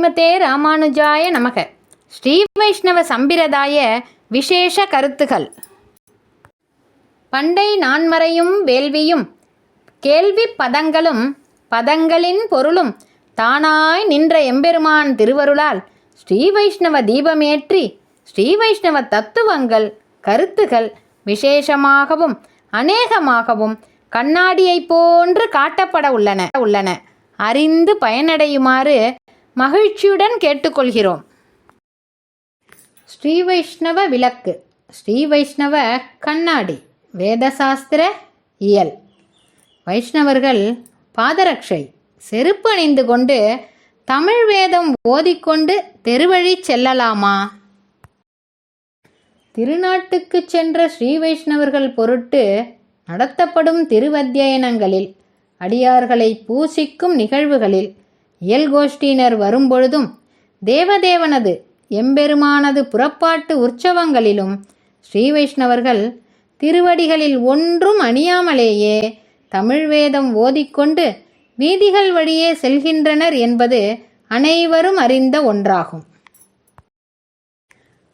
ஸ்ரீமதே ராமானுஜாய நமக. ஸ்ரீ வைஷ்ணவ சம்பிரதாய விசேஷ கருத்துகள். பண்டை நான்மறையும் வேள்வியும் கேள்வி பதங்களும் பதங்களின் பொருளும் தானாய் நின்ற எம்பெருமான் திருவருளால் ஸ்ரீ வைஷ்ணவ தீபமேற்றி ஸ்ரீ வைஷ்ணவ தத்துவங்கள் கருத்துகள் விசேஷமாகவும் அநேகமாகவும் கண்ணாடியைப் போன்று காட்டப்பட உள்ளன. அறிந்து பயனடையுமாறு மகிழ்ச்சியுடன் கேட்டுக்கொள்கிறோம். ஸ்ரீ வைஷ்ணவ விளக்கு, ஸ்ரீ வைஷ்ணவ கண்ணாடி, வேதசாஸ்திர இயல். வைஷ்ணவர்கள் பாதரட்சை செருப்பு அணிந்து கொண்டு தமிழ் வேதம் ஓதிக்கொண்டு தெருவழி செல்லலாமா? திருநாட்டுக்கு சென்ற ஸ்ரீ வைஷ்ணவர்கள் பொருட்டு நடத்தப்படும் திருவத்தியனங்களில் அடியார்களை பூசிக்கும் நிகழ்வுகளில் இயல்கோஷ்டியினர் வரும்பொழுதும் தேவதேவனது எம்பெருமானது புறப்பாட்டு உற்சவங்களிலும் ஸ்ரீ வைஷ்ணவர்கள் திருவடிகளில் ஒன்றும் அணியாமலேயே தமிழ் வேதம் ஓதிக்கொண்டு வீதிகள் வழியே செல்கின்றனர் என்பது அனைவரும் அறிந்த ஒன்றாகும்.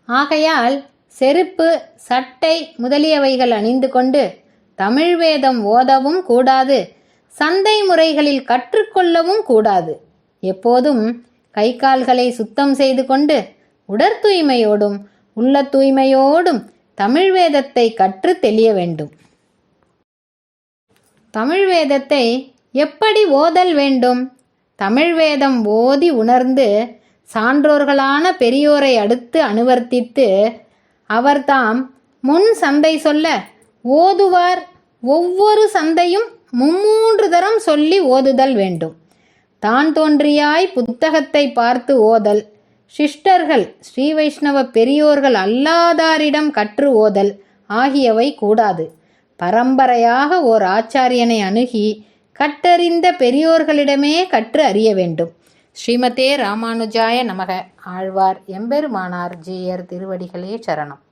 ஆகையால் செருப்பு, சட்டை முதலியவைகள் அணிந்து கொண்டு தமிழ் வேதம் ஓதவும் கூடாது, சந்தை முறைகளில் கற்றுக்கொள்ளவும் கூடாது. எப்போதும் கை கால்களை சுத்தம் செய்து கொண்டு உடற் தூய்மையோடும் உள்ள தூய்மையோடும் தமிழ் வேதத்தை கற்று தெளிய வேண்டும். தமிழ் வேதத்தை எப்படி ஓதல் வேண்டும்? தமிழ் வேதம் ஓதி உணர்ந்து சான்றோர்களான பெரியோரை அடுத்து அனுவர்த்தித்து அவர்தாம் முன் சந்தை சொல்ல ஓதுவார். ஒவ்வொரு சந்தையும் 3 தரம் சொல்லி ஓதுதல் வேண்டும். தான் தோன்றியாய் புத்தகத்தை பார்த்து ஓதல், சிஷ்டர்கள் ஸ்ரீ வைஷ்ணவ பெரியோர்கள் அல்லாதாரிடம் கற்று ஓதல் ஆகியவை கூடாது. பரம்பரையாக ஓர் ஆச்சாரியனை அணுகி கற்றறிந்த பெரியோர்களிடமே கற்று அறிய வேண்டும். ஸ்ரீமதே ராமானுஜாய நமக. ஆழ்வார் எம்பெருமானார் ஜீயர் திருவடிகளே சரணம்.